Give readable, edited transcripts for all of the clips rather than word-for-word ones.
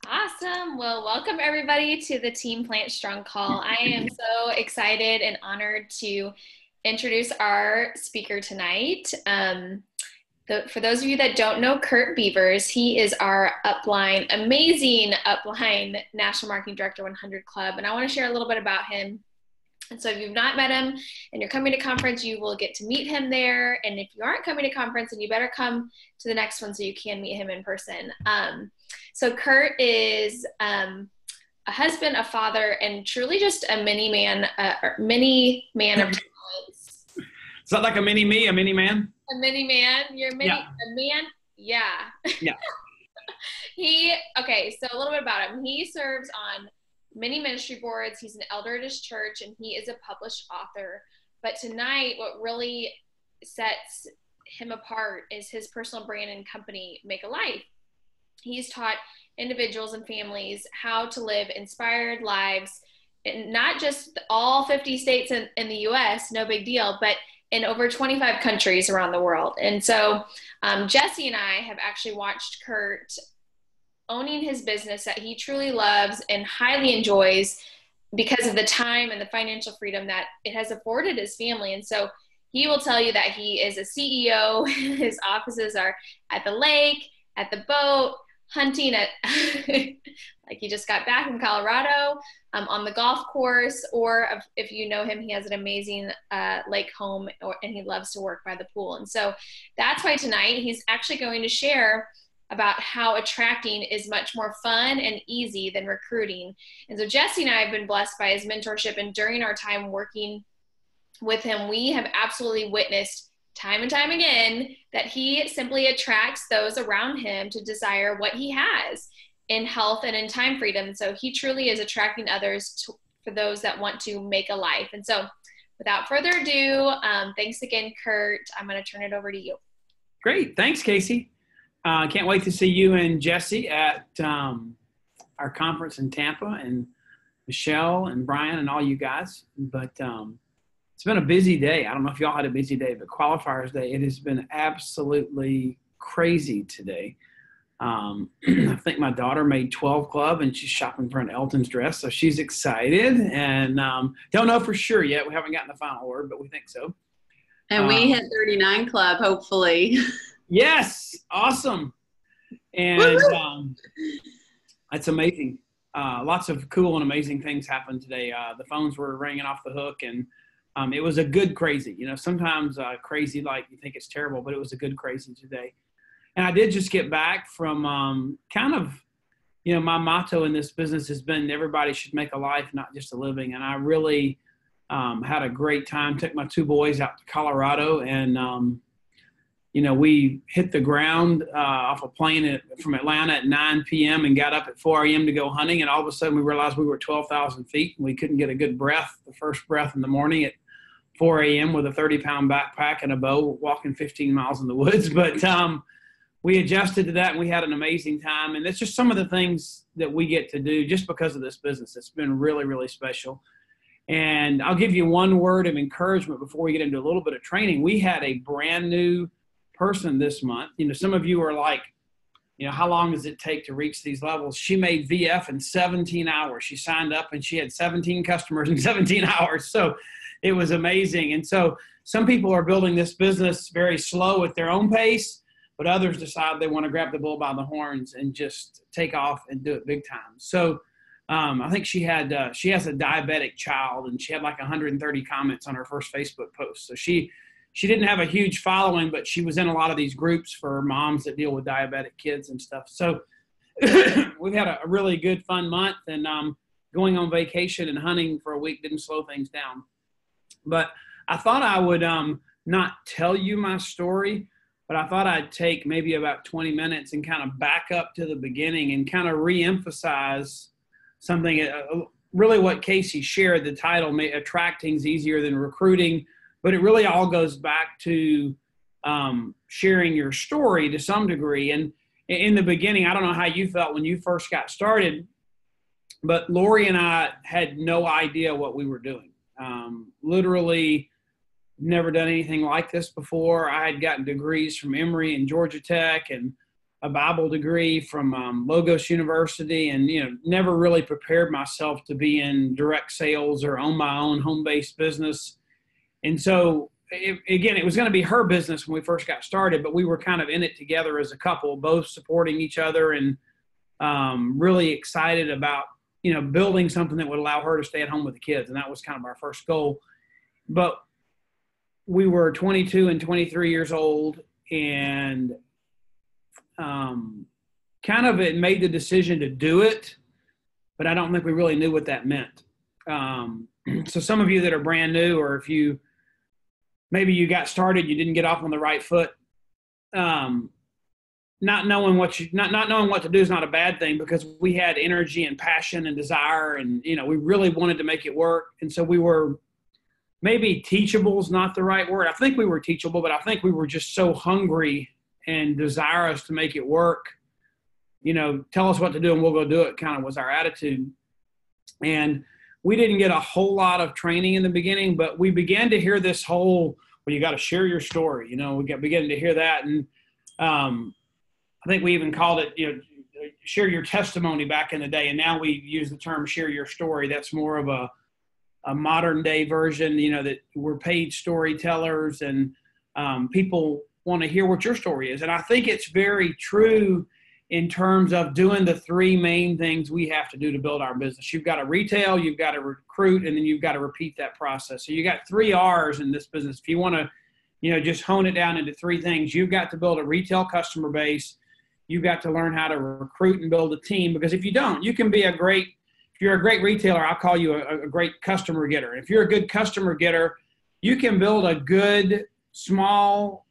Awesome. Well, welcome everybody to the Team Plant Strong call. I am so excited and honored to introduce our speaker tonight. For those of you that don't know Kurt Beavers, he is our amazing upline National Marketing Director 100 Club. And I want to share a little bit about him. And so if you've not met him and you're coming to conference, you will get to meet him there. And if you aren't coming to conference, then you better come to the next one so you can meet him in person. So Kurt is a husband, a father, and truly just a mini man of talents. Is that like a mini me, a mini man? A mini man. You're a man. Yeah. Yeah. So a little bit about him. He serves on many ministry boards. He's an elder at his church, and he is a published author. But tonight, what really sets him apart is his personal brand and company, Make a Life. He's taught individuals and families how to live inspired lives, in not just all 50 states in the U.S., no big deal, but in over 25 countries around the world. And so Jesse and I have actually watched Kurt owning his business that he truly loves and highly enjoys because of the time and the financial freedom that it has afforded his family. And so he will tell you that he is a CEO. His offices are at the lake, at the boat, hunting at, like he just got back from Colorado, on the golf course, or if you know him, he has an amazing lake home, and he loves to work by the pool. And so that's why tonight he's actually going to share about how attracting is much more fun and easy than recruiting. And so Jesse and I have been blessed by his mentorship, and during our time working with him, we have absolutely witnessed time and time again that he simply attracts those around him to desire what he has in health and in time freedom. So he truly is attracting others for those that want to make a life. And so without further ado, thanks again, Kurt. I'm going to turn it over to you. Great. Thanks, Casey. Can't wait to see you and Jesse at our conference in Tampa, and Michelle and Brian and all you guys. But it's been a busy day. I don't know if y'all had a busy day, but qualifiers day, it has been absolutely crazy today. I think my daughter made 12 club, and she's shopping for an Elton's dress, so she's excited. And don't know for sure yet. We haven't gotten the final word, but we think so. And we hit 39 club, hopefully. Yes, awesome. And that's amazing. Lots of cool and amazing things happened today. The phones were ringing off the hook, and it was a good crazy. You know, sometimes crazy, like you think it's terrible, but it was a good crazy today. And I did just get back from my motto in this business has been everybody should make a life, not just a living. And I really had a great time. Took my two boys out to Colorado, and we hit the ground off a plane from Atlanta at 9 p.m. and got up at 4 a.m. to go hunting. And all of a sudden we realized we were 12,000 feet, and we couldn't get a good breath, the first breath in the morning at 4 a.m. with a 30-pound backpack and a bow, walking 15 miles in the woods. But we adjusted to that, and we had an amazing time. And it's just some of the things that we get to do just because of this business. It's been really, really special. And I'll give you one word of encouragement before we get into a little bit of training. We had a brand new person this month. Some of you are like, how long does it take to reach these levels? She made VF in 17 hours. She signed up and she had 17 customers in 17 hours. So it was amazing. And so some people are building this business very slow at their own pace, but others decide they want to grab the bull by the horns and just take off and do it big time. So I think she has a diabetic child, and she had like 130 comments on her first Facebook post. So she didn't have a huge following, but she was in a lot of these groups for moms that deal with diabetic kids and stuff. So we've had a really good, fun month, and going on vacation and hunting for a week didn't slow things down. But I thought I would not tell you my story, but I thought I'd take maybe about 20 minutes and kind of back up to the beginning and kind of reemphasize something, really what Casey shared, the title, Attracting is Easier Than Recruiting. But it really all goes back to sharing your story to some degree. And in the beginning, I don't know how you felt when you first got started, but Lori and I had no idea what we were doing. Literally never done anything like this before. I had gotten degrees from Emory and Georgia Tech and a Bible degree from Logos University, and never really prepared myself to be in direct sales or own my own home-based business. And so again, it was going to be her business when we first got started, but we were kind of in it together as a couple, both supporting each other, and really excited about building something that would allow her to stay at home with the kids. And that was kind of our first goal. But we were 22 and 23 years old, and kind of it made the decision to do it, but I don't think we really knew what that meant. So some of you that are brand new, or if maybe you got started, you didn't get off on the right foot, not knowing what to do is not a bad thing, because we had energy and passion and desire, and we really wanted to make it work. And so we were, maybe teachable is not the right word. I think we were teachable, but I think we were just so hungry and desirous to make it work. Tell us what to do and we'll go do it, kind of was our attitude. And we didn't get a whole lot of training in the beginning, but we began to hear this whole, well, you got to share your story. We began to hear that. And I think we even called it, share your testimony back in the day. And now we use the term share your story. That's more of a modern day version, that we're paid storytellers, and people want to hear what your story is. And I think it's very true in terms of doing the three main things we have to do to build our business. You've got to retail, you've got to recruit, and then you've got to repeat that process. So you got 3 R's in this business. If you want to, just hone it down into 3 things, you've got to build a retail customer base. You've got to learn how to recruit and build a team, because if you don't, you can be if you're a great retailer, I'll call you a great customer getter. If you're a good customer getter, you can build a good, small,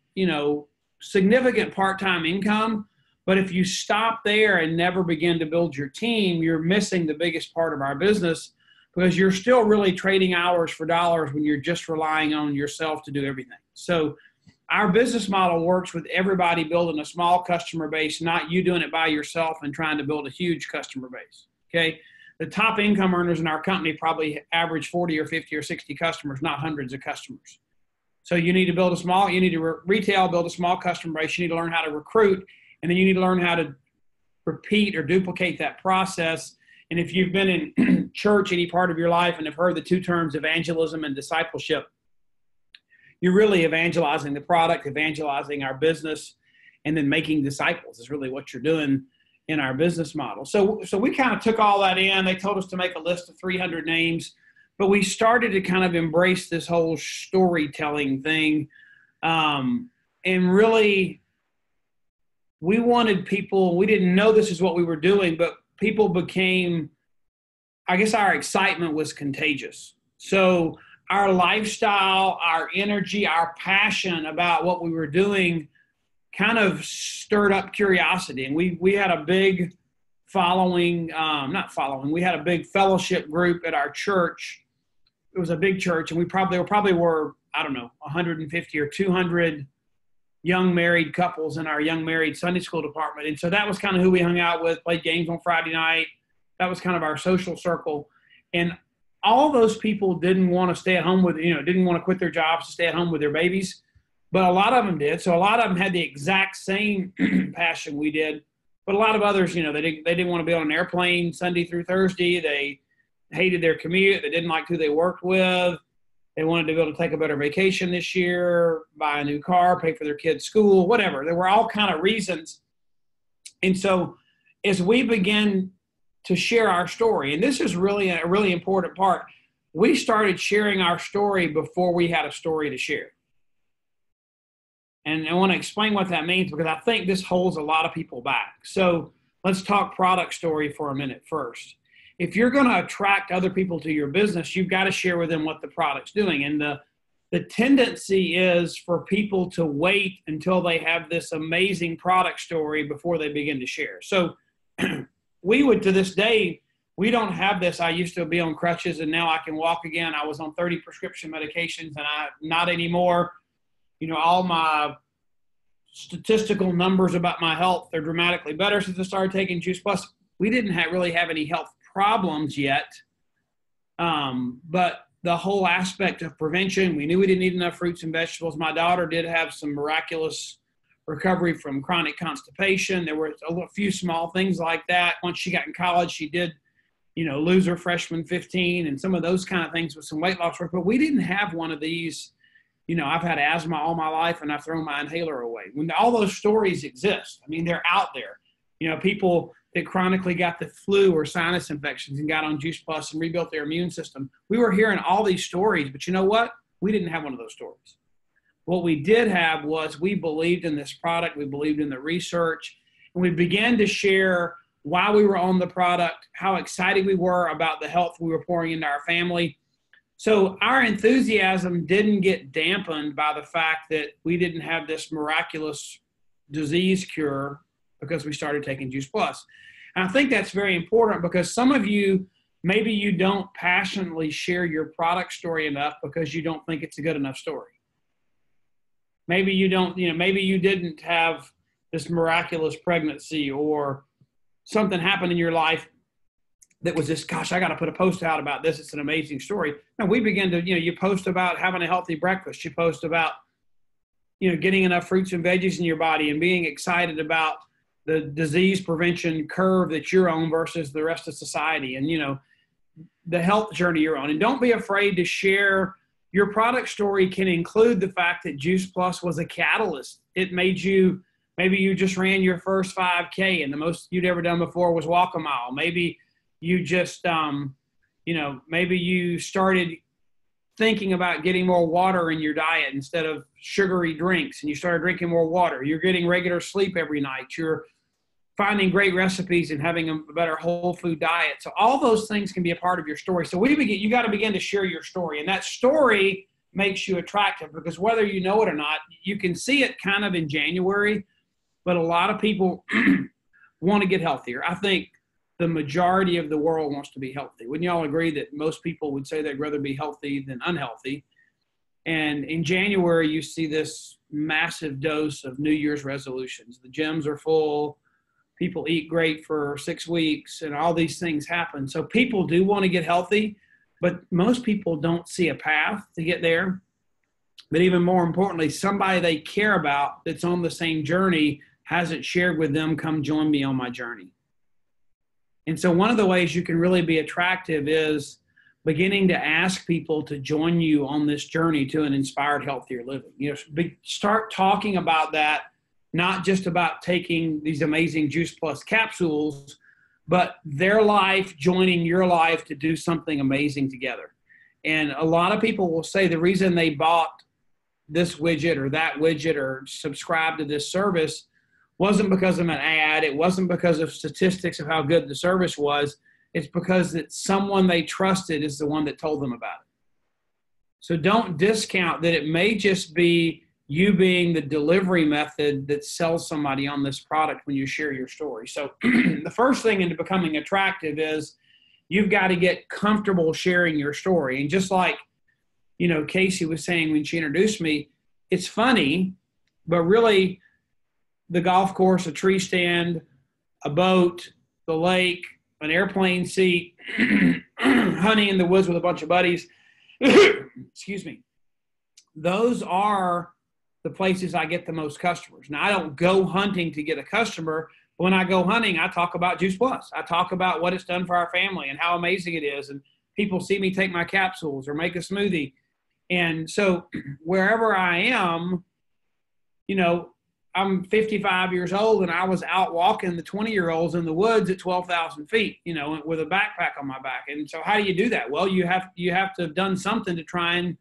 significant part-time income. But if you stop there and never begin to build your team, you're missing the biggest part of our business, because you're still really trading hours for dollars when you're just relying on yourself to do everything. So our business model works with everybody building a small customer base, not you doing it by yourself and trying to build a huge customer base. Okay. The top income earners in our company probably average 40 or 50 or 60 customers, not hundreds of customers. So you need to build you need to retail, build a small customer base. You need to learn how to recruit, and then you need to learn how to repeat or duplicate that process. And if you've been in church any part of your life and have heard the 2 terms evangelism and discipleship, you're really evangelizing the product, evangelizing our business, and then making disciples is really what you're doing in our business model. So we kind of took all that in. They told us to make a list of 300 names, but we started to kind of embrace this whole storytelling thing. And really, we wanted people, we didn't know this is what we were doing, but people became, I guess our excitement was contagious. So our lifestyle, our energy, our passion about what we were doing kind of stirred up curiosity. And we had a big we had a big fellowship group at our church. It was a big church, and we probably were, I don't know, 150 or 200 young married couples in our young married Sunday school department. And so that was kind of who we hung out with, played games on Friday night. That was kind of our social circle. And all those people didn't want to stay at home didn't want to quit their jobs to stay at home with their babies. But a lot of them did. So a lot of them had the exact same passion we did. But a lot of others, they didn't want to be on an airplane Sunday through Thursday. They hated their commute. They didn't like who they worked with. They wanted to be able to take a better vacation this year, buy a new car, pay for their kids' school, whatever. There were all kind of reasons. And so as we begin to share our story, and this is really a really important part, we started sharing our story before we had a story to share. And I want to explain what that means, because I think this holds a lot of people back. So let's talk product story for a minute first. If you're going to attract other people to your business, you've got to share with them what the product's doing. And the tendency is for people to wait until they have this amazing product story before they begin to share. So we would, to this day, we don't have this. I used to be on crutches and now I can walk again. I was on 30 prescription medications and not anymore. All my statistical numbers about my health, they're dramatically better since I started taking Juice Plus. We didn't really have any health problems yet. But the whole aspect of prevention, we knew we didn't eat enough fruits and vegetables. My daughter did have some miraculous recovery from chronic constipation. There were a few small things like that. Once she got in college, she did, lose her freshman 15 and some of those kind of things with some weight loss work. But we didn't have one of these. I've had asthma all my life and I've thrown my inhaler away. When all those stories exist, I mean, they're out there. People that chronically got the flu or sinus infections and got on Juice Plus and rebuilt their immune system. We were hearing all these stories, but you know what? We didn't have one of those stories. What we did have was we believed in this product. We believed in the research, and we began to share why we were on the product, how excited we were about the health we were pouring into our family. So our enthusiasm didn't get dampened by the fact that we didn't have this miraculous disease cure because we started taking Juice Plus. And I think that's very important because some of you, maybe you don't passionately share your product story enough because you don't think it's a good enough story. Maybe you don't, maybe you didn't have this miraculous pregnancy or something happened in your life that was just, gosh, I got to put a post out about this. It's an amazing story. And we begin to, you post about having a healthy breakfast. You post about, getting enough fruits and veggies in your body and being excited about the disease prevention curve that you're on versus the rest of society and, the health journey you're on. And don't be afraid to share. Your product story can include the fact that Juice Plus was a catalyst. It made you, maybe you just ran your first 5K and the most you'd ever done before was walk a mile. Maybe you just, maybe you started thinking about getting more water in your diet instead of sugary drinks and you started drinking more water. You're getting regular sleep every night. You're finding great recipes and having a better whole food diet. So all those things can be a part of your story. So you got to begin to share your story, and that story makes you attractive because whether you know it or not, you can see it kind of in January, but a lot of people want to get healthier. I think the majority of the world wants to be healthy. Wouldn't y'all agree that most people would say they'd rather be healthy than unhealthy? And in January, you see this massive dose of New Year's resolutions. The gyms are full. People eat great for 6 weeks and all these things happen. So people do want to get healthy, but most people don't see a path to get there. But even more importantly, somebody they care about that's on the same journey hasn't shared with them, come join me on my journey. And so one of the ways you can really be attractive is beginning to ask people to join you on this journey to an inspired, healthier living. Start talking about that. Not just about taking these amazing Juice Plus capsules, but their life joining your life to do something amazing together. And a lot of people will say the reason they bought this widget or that widget or subscribed to this service wasn't because of an ad. It wasn't because of statistics of how good the service was. It's because that someone they trusted is the one that told them about it. So don't discount that it may just be you being the delivery method that sells somebody on this product when you share your story. So the first thing into becoming attractive is you've got to get comfortable sharing your story. And just like, Casey was saying when she introduced me, it's funny, but really the golf course, a tree stand, a boat, the lake, an airplane seat, hunting in the woods with a bunch of buddies, excuse me, those are the places I get the most customers. Now, I don't go hunting to get a customer. But when I go hunting, I talk about Juice Plus. I talk about what it's done for our family and how amazing it is. And people see me take my capsules or make a smoothie. And so wherever I am, I'm 55 years old and I was out walking the 20-year-olds in the woods at 12,000 feet, with a backpack on my back. And so how do you do that? Well, you have to have done something to try and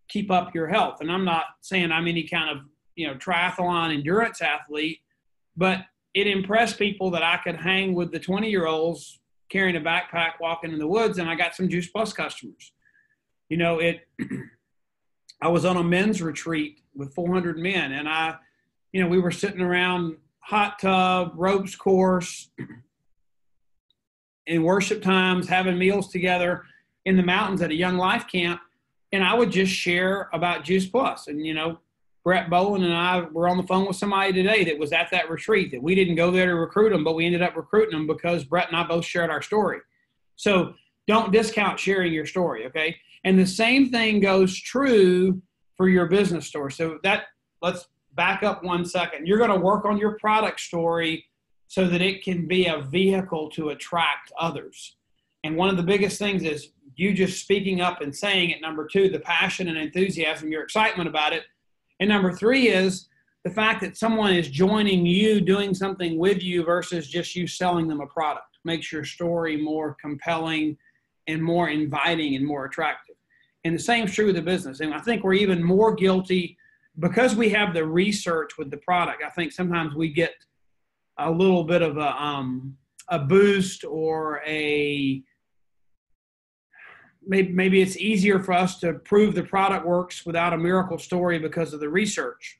keep up your health. And I'm not saying I'm any kind of, triathlon endurance athlete, but it impressed people that I could hang with the 20-year-olds carrying a backpack, walking in the woods, and I got some Juice Plus customers. I was on a men's retreat with 400 men, and we were sitting around hot tub, ropes course, in worship times, having meals together in the mountains at a Young Life camp. And I would just share about Juice Plus. And, Brett Bowen and I were on the phone with somebody today that was at that retreat that we didn't go there to recruit them, but we ended up recruiting them because Brett and I both shared our story. So don't discount sharing your story, okay? And the same thing goes true for your business story. So let's back up 1 second. You're going to work on your product story so that it can be a vehicle to attract others. And one of the biggest things is you just speaking up and saying it. Number 2, the passion and enthusiasm, your excitement about it. And number 3 is the fact that someone is joining you, doing something with you versus just you selling them a product. Makes your story more compelling and more inviting and more attractive. And the same is true with the business. And I think we're even more guilty because we have the research with the product. I think sometimes we get a little bit of a boost or maybe it's easier for us to prove the product works without a miracle story because of the research.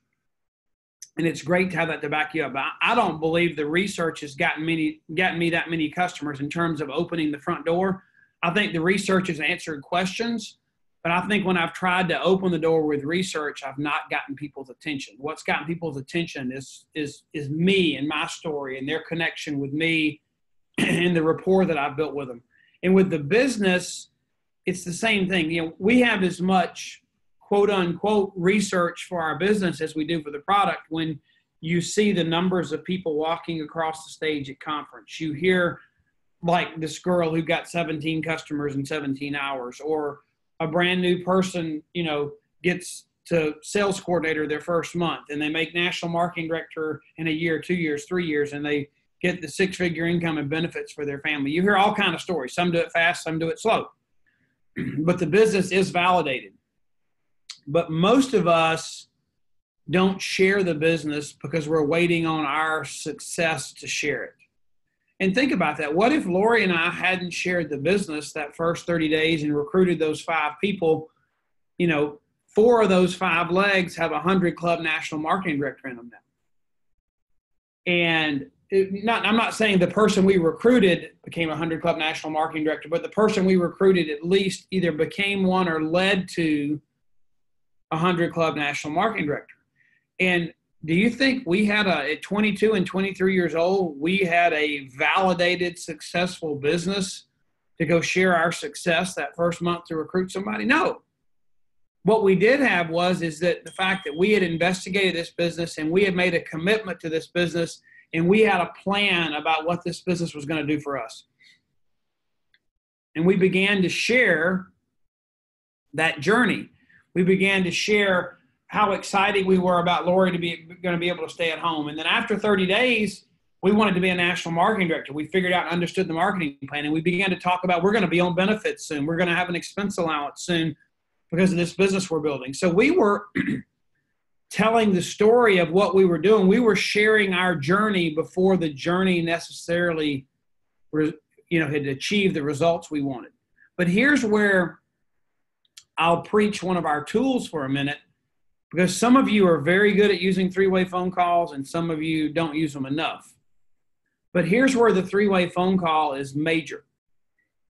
And it's great to have that to back you up. But I don't believe the research has gotten me that many customers in terms of opening the front door. I think the research has answered questions, but I think when I've tried to open the door with research, I've not gotten people's attention. What's gotten people's attention is me and my story and their connection with me and the rapport that I've built with them. And with the business, it's the same thing. You know, we have as much quote unquote research for our business as we do for the product. When you see the numbers of people walking across the stage at conference, you hear like this girl who got 17 customers in 17 hours, or a brand new person, you know, gets to sales coordinator their first month and they make national marketing director in a year, 2 years, 3 years, and they get the 6-figure income and benefits for their family. You hear all kinds of stories. Some do it fast, some do it slow. But the business is validated. But most of us don't share the business because we're waiting on our success to share it. And think about that. What if Lori and I hadn't shared the business that first 30 days and recruited those 5 people? You know, 4 of those 5 legs have 100 Club national marketing director in them now. And I'm not saying the person we recruited became a 100 Club national marketing director, but the person we recruited at least either became one or led to a 100 Club national marketing director. And do you think we had at 22 and 23 years old, we had a validated, successful business to go share our success that first month to recruit somebody? No. What we did have is that the fact that we had investigated this business and we had made a commitment to this business and we had a plan about what this business was going to do for us. And we began to share that journey. We began to share how excited we were about Lori going to be able to stay at home. And then after 30 days, we wanted to be a national marketing director. We figured out and understood the marketing plan, and we began to talk about we're going to be on benefits soon. We're going to have an expense allowance soon because of this business we're building. So we were telling the story of what we were doing. We were sharing our journey before the journey necessarily had achieved the results we wanted. But here's where I'll preach one of our tools for a minute, because some of you are very good at using 3-way phone calls and some of you don't use them enough. But here's where the 3-way phone call is major.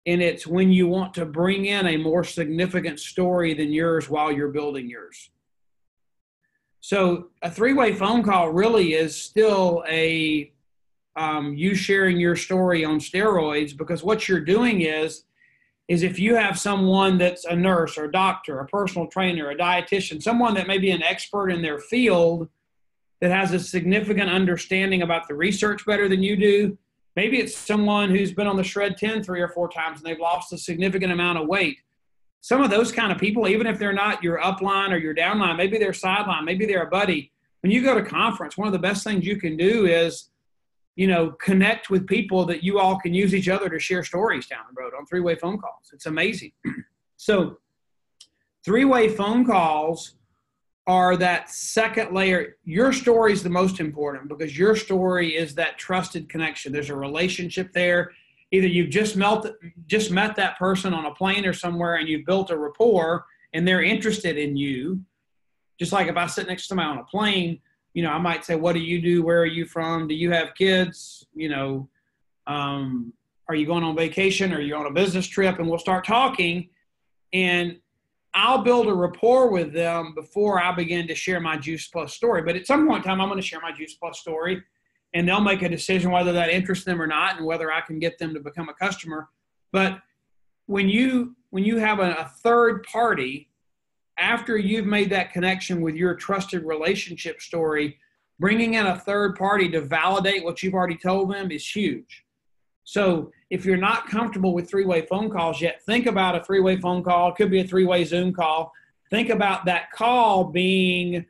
And it's when you want to bring in a more significant story than yours while you're building yours. So a 3-way phone call really is still you sharing your story on steroids, because what you're doing is if you have someone that's a nurse or a doctor, a personal trainer, a dietitian, someone that may be an expert in their field that has a significant understanding about the research better than you do. Maybe it's someone who's been on the Shred 10 3 or 4 times and they've lost a significant amount of weight. Some of those kind of people, even if they're not your upline or your downline, maybe they're sideline, maybe they're a buddy. When you go to conference, one of the best things you can do is, connect with people that you all can use each other to share stories down the road on 3-way phone calls. It's amazing. So 3-way phone calls are that second layer. Your story is the most important because your story is that trusted connection. There's a relationship there. Either you've just met that person on a plane or somewhere and you've built a rapport and they're interested in you. Just like if I sit next to somebody on a plane, I might say, what do you do? Where are you from? Do you have kids? Are you going on vacation? Are you on a business trip? And we'll start talking, and I'll build a rapport with them before I begin to share my Juice Plus story. But at some point in time, I'm going to share my Juice Plus story, and they'll make a decision whether that interests them or not and whether I can get them to become a customer. But when you have a third party after you've made that connection with your trusted relationship story, bringing in a third party to validate what you've already told them is huge. So if you're not comfortable with three-way phone calls yet, think about a three-way phone call. It could be a three-way Zoom call. Think about that call being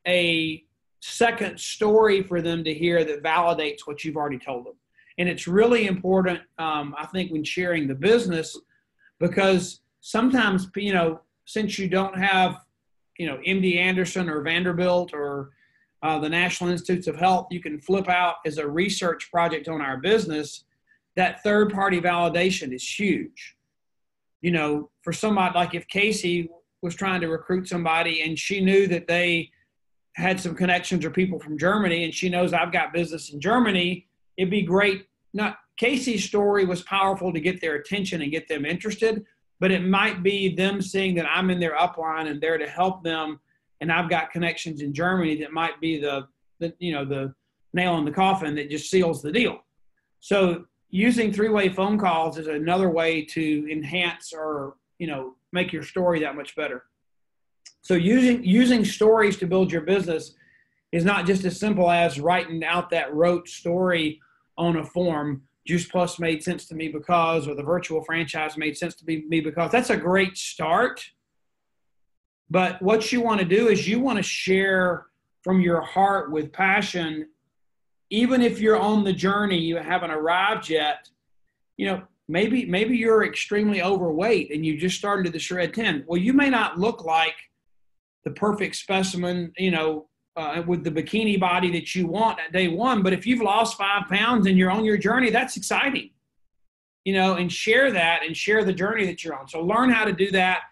a second story for them to hear that validates what you've already told them. And it's really important, I think, when sharing the business, because sometimes, since you don't have, MD Anderson or Vanderbilt or the National Institutes of Health, you can flip out as a research project on our business. That third-party validation is huge. For somebody, like if Casey was trying to recruit somebody and she knew that they had some connections or people from Germany, and she knows I've got business in Germany, it'd be great. Casey's story was powerful to get their attention and get them interested, but it might be them seeing that I'm in their upline and there to help them, and I've got connections in Germany that might be the nail in the coffin that just seals the deal. So using three-way phone calls is another way to enhance or, make your story that much better. So using stories to build your business is not just as simple as writing out that rote story on a form. Juice Plus made sense to me because, or the virtual franchise made sense to me because. That's a great start. But what you want to do is you want to share from your heart with passion. Even if you're on the journey, you haven't arrived yet, maybe you're extremely overweight and you just started the Shred 10. Well, you may not look like the perfect specimen, with the bikini body that you want at day one. But if you've lost 5 pounds and you're on your journey, that's exciting, and share that and share the journey that you're on. So learn how to do that.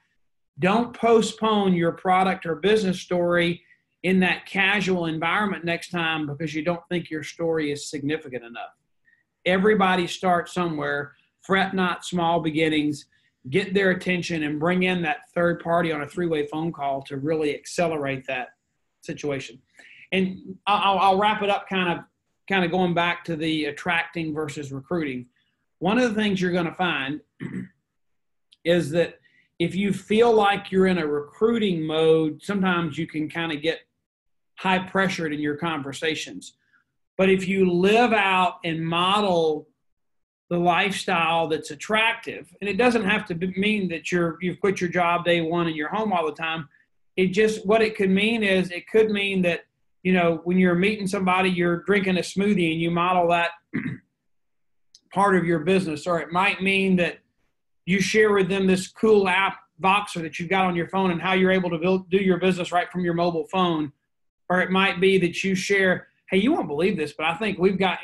Don't postpone your product or business story in that casual environment next time because you don't think your story is significant enough. Everybody starts somewhere. Fret not small beginnings. Get their attention and bring in that third party on a three-way phone call to really accelerate that situation. And I'll wrap it up kind of going back to the attracting versus recruiting. One of the things you're going to find is that if you feel like you're in a recruiting mode, sometimes you can kind of get high pressured in your conversations. But if you live out and model the lifestyle that's attractive, and it doesn't have to mean that you've quit your job day one and you're home all the time. What it could mean is it could mean that, when you're meeting somebody, you're drinking a smoothie and you model that part of your business. Or it might mean that you share with them this cool app, Voxer, that you've got on your phone and how you're able to do your business right from your mobile phone. Or it might be that you share, hey, you won't believe this, but I think we've got,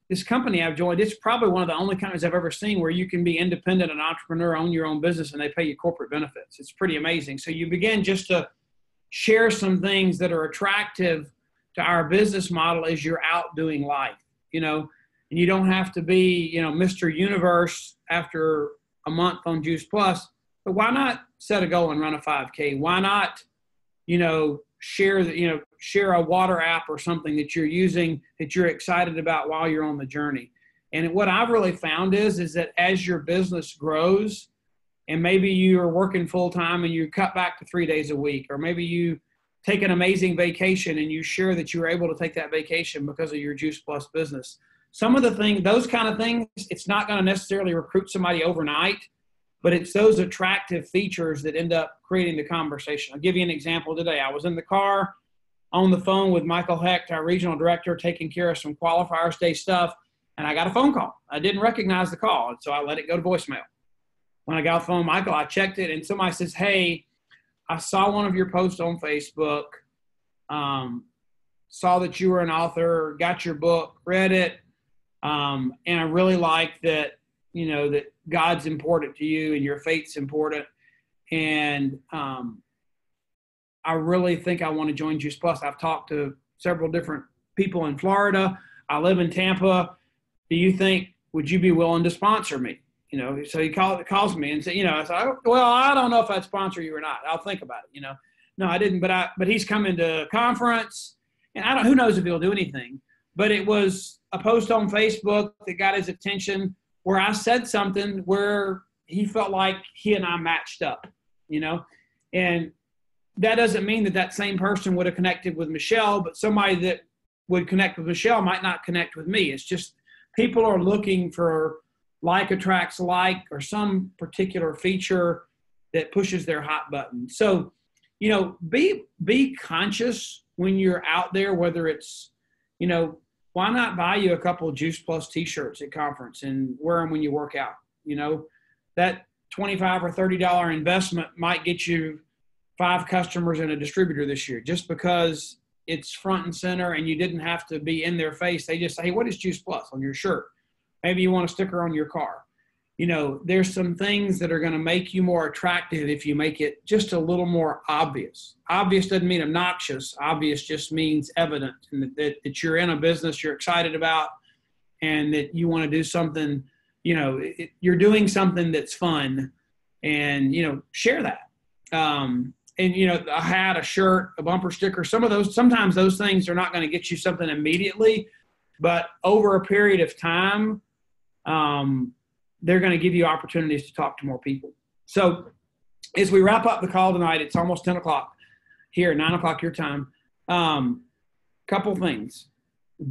this company I've joined. It's probably one of the only companies I've ever seen where you can be independent and entrepreneur, own your own business, and they pay you corporate benefits. It's pretty amazing. So you begin just to share some things that are attractive to our business model as you're out doing life, and you don't have to be, Mr. Universe after a month on Juice Plus, but why not set a goal and run a 5K? Why not, share a water app or something that you're using that you're excited about while you're on the journey. And what I've really found is that as your business grows, and maybe you're working full time and you cut back to 3 days a week, or maybe you take an amazing vacation and you share that you were able to take that vacation because of your Juice Plus business. Some of the things, those kind of things, it's not going to necessarily recruit somebody overnight, but it's those attractive features that end up creating the conversation. I'll give you an example today. I was in the car on the phone with Michael Hecht, our regional director, taking care of some qualifiers day stuff, and I got a phone call. I didn't recognize the call, and so I let it go to voicemail. When I got off the phone with Michael, I checked it, and somebody says, hey, I saw one of your posts on Facebook, saw that you were an author, got your book, read it, and I really like that, that God's important to you and your faith's important. And I really think I want to join Juice Plus. I've talked to several different people in Florida. I live in Tampa. Do you think, would you be willing to sponsor me? So he calls me and said, I said, well, I don't know if I'd sponsor you or not. I'll think about it, No, I didn't, but he's coming to a conference, and who knows if he'll do anything. But it was a post on Facebook that got his attention where I said something where he felt like he and I matched up, And that doesn't mean that that same person would have connected with Michelle, but somebody that would connect with Michelle might not connect with me. It's just people are looking for like attracts like, or some particular feature that pushes their hot button. So, you know, be conscious when you're out there, whether it's, you know, why not buy you a couple of Juice Plus t-shirts at conference and wear them when you work out? You know, that $25 or $30 investment might get you 5 customers and a distributor this year, just because it's front and center and you didn't have to be in their face. They just say, hey, what is Juice Plus on your shirt? Maybe you want a sticker on your car. You know, there's some things that are going to make you more attractive if you make it just a little more obvious. Obvious doesn't mean obnoxious. Obvious just means evident, and that you're in a business you're excited about and that you want to do something, you know, you're doing something that's fun, and, you know, share that. And, you know, a hat, a shirt, a bumper sticker, sometimes those things are not going to get you something immediately, but over a period of time, they're going to give you opportunities to talk to more people. So as we wrap up the call tonight, it's almost 10 o'clock here, 9 o'clock your time. Couple things.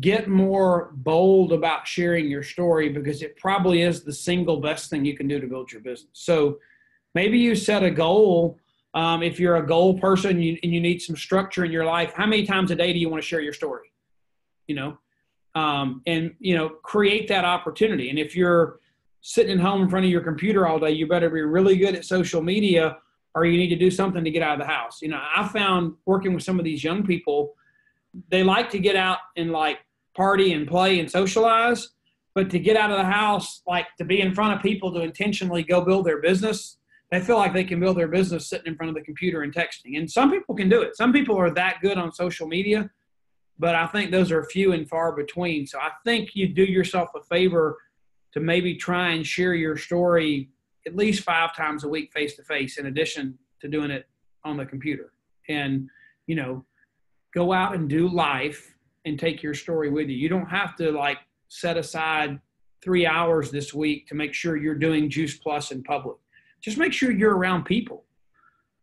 Get more bold about sharing your story, because it probably is the single best thing you can do to build your business. So maybe you set a goal. If you're a goal person and you need some structure in your life, how many times a day do you want to share your story? You know, and, you know, create that opportunity. And if you're sitting at home in front of your computer all day, you better be really good at social media, or you need to do something to get out of the house. You know, I found working with some of these young people, they like to get out and like party and play and socialize, but to get out of the house, like to be in front of people to intentionally go build their business, they feel like they can build their business sitting in front of the computer and texting. And some people can do it. Some people are that good on social media, but I think those are few and far between. So I think you do yourself a favor to maybe try and share your story at least 5 times a week face-to-face, in addition to doing it on the computer. And, you know, go out and do life and take your story with you. You don't have to like set aside 3 hours this week to make sure you're doing Juice Plus in public. Just make sure you're around people.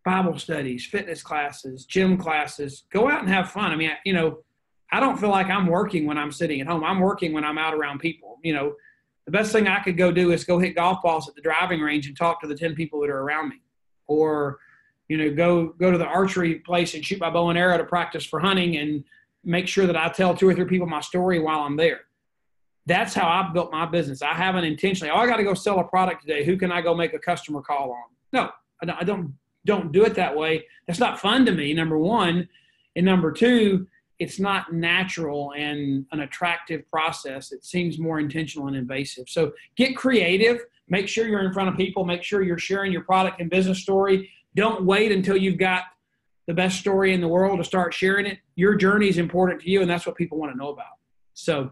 Bible studies, fitness classes, gym classes. Go out and have fun. I mean, you know, I don't feel like I'm working when I'm sitting at home. I'm working when I'm out around people. You know, the best thing I could go do is go hit golf balls at the driving range and talk to the 10 people that are around me. Or, you know, go to the archery place and shoot my bow and arrow to practice for hunting, and make sure that I tell 2 or 3 people my story while I'm there. That's how I've built my business. I haven't intentionally, I got to go sell a product today. Who can I go make a customer call on? No, I don't do it that way. That's not fun to me, number one. And number two, it's not natural and an attractive process. It seems more intentional and invasive. So get creative. Make sure you're in front of people. Make sure you're sharing your product and business story. Don't wait until you've got the best story in the world to start sharing it. Your journey is important to you, and that's what people want to know about. So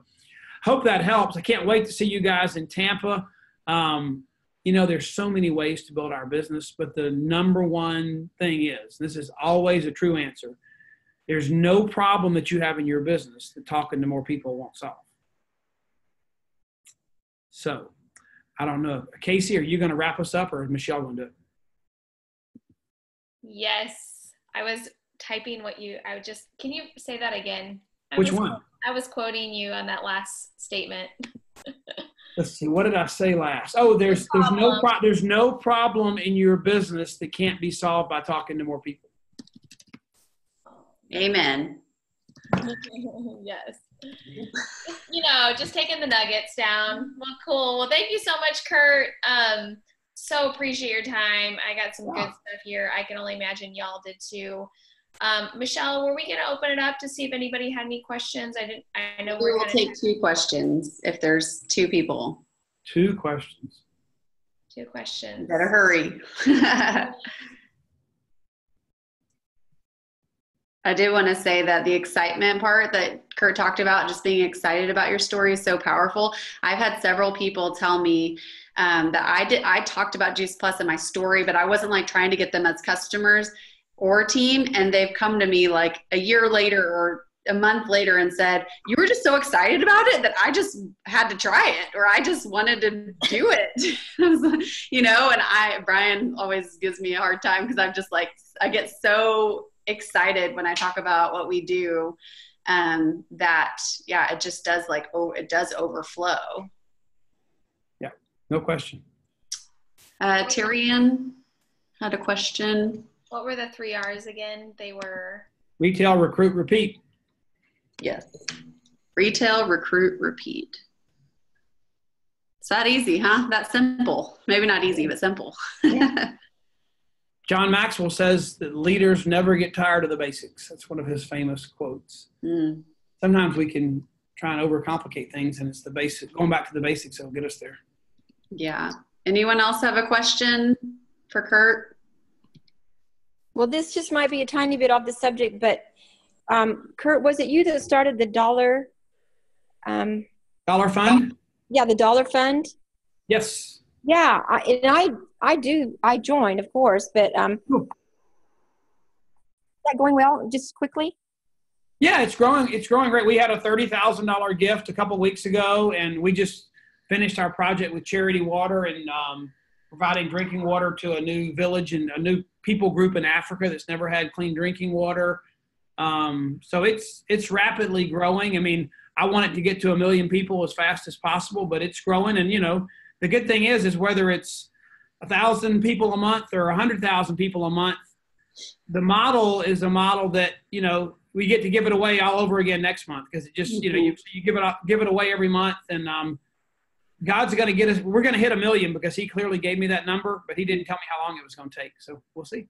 hope that helps. I can't wait to see you guys in Tampa. You know, there's so many ways to build our business, but the number one thing is, this is always a true answer, there's no problem that you have in your business that talking to more people won't solve. So I don't know. Casey, are you going to wrap us up, or is Michelle going to do it? Yes. I was typing can you say that again? Which one? I was quoting you on that last statement. Let's see. What did I say last? Oh, there's no problem in your business that can't be solved by talking to more people. Amen. Yes. You know, just taking the nuggets down. Well, cool. Well, thank you so much, Kurt. So appreciate your time. I got some good stuff here. I can only imagine y'all did too. Michelle, were we going to open it up to see if anybody had any questions? I know we will take 2 questions if there's 2 people. 2 questions. 2 questions. You better hurry. I do want to say that the excitement part that Kurt talked about, just being excited about your story, is so powerful. I've had several people tell me that I talked about Juice Plus in my story, but I wasn't like trying to get them as customers or team. And they've come to me like a year later or a month later and said, you were just so excited about it that I just had to try it, or I just wanted to do it. You know, and Brian always gives me a hard time because I'm just like, I get so excited when I talk about what we do, that, yeah, it just does it does overflow. Yeah, no question. Tyrion had a question. What were the 3 R's again? They were retail, recruit, repeat. Yes. Retail, recruit, repeat. It's that easy, huh? That simple. Maybe not easy, but simple. John Maxwell says that leaders never get tired of the basics. That's one of his famous quotes. Sometimes we can try and overcomplicate things, and it's the basic. Going back to the basics that will get us there. Yeah. Anyone else have a question for Kurt? Well, this just might be a tiny bit off the subject, but Kurt, was it you that started the dollar? Dollar fund? Yeah, the dollar fund. Yes. Yeah, I joined, of course, but is that going well? Just quickly. Yeah, it's growing. It's growing great. We had a $30,000 gift a couple of weeks ago, and we just finished our project with Charity Water and providing drinking water to a new village and a new people group in Africa that's never had clean drinking water. So it's rapidly growing. I mean, I want it to get to 1 million people as fast as possible, but it's growing. And, you know, the good thing is whether it's 1,000 people a month or 100,000 people a month, the model is a model that, you know, we get to give it away all over again next month, because it just, you know, you give it away every month, and God's going to get us. We're going to hit 1 million because He clearly gave me that number, but He didn't tell me how long it was going to take. So we'll see.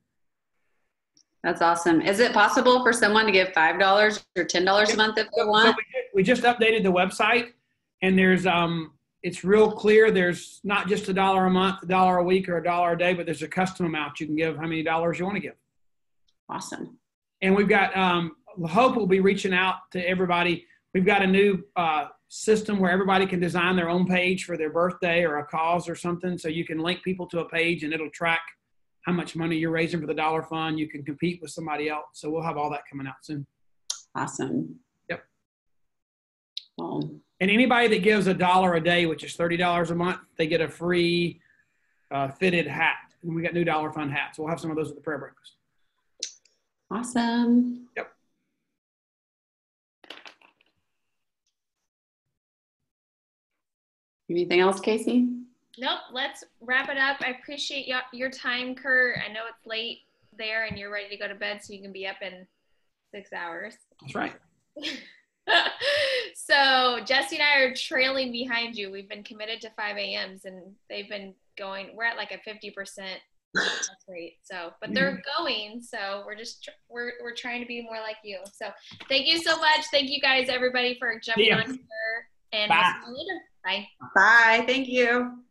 That's awesome. Is it possible for someone to give $5 or $10 a month if they want? So we just updated the website, and there's it's real clear. There's not just $1 a month, $1 a week, or $1 a day, but there's a custom amount you can give. How many dollars you want to give? Awesome. And we've got Hope will be reaching out to everybody. We've got a new system where everybody can design their own page for their birthday or a cause or something. So you can link people to a page, and it'll track how much money you're raising for the dollar fund. You can compete with somebody else. So we'll have all that coming out soon. Awesome. Yep. Well, and anybody that gives $1 a day, which is $30 a month, they get a free fitted hat. And we got new dollar fund hats. We'll have some of those at the prayer breakfast. Awesome. Yep. Anything else, Casey? Nope. Let's wrap it up. I appreciate your time, Kurt. I know it's late there and you're ready to go to bed so you can be up in 6 hours. That's right. So Jesse and I are trailing behind you. We've been committed to 5 a.m.s and they've been going. We're at like a 50% rate. So, but they're going. So we're just we're trying to be more like you. So thank you so much. Thank you guys, everybody, for jumping on here. And we'll see you later. Bye. Bye. Thank you.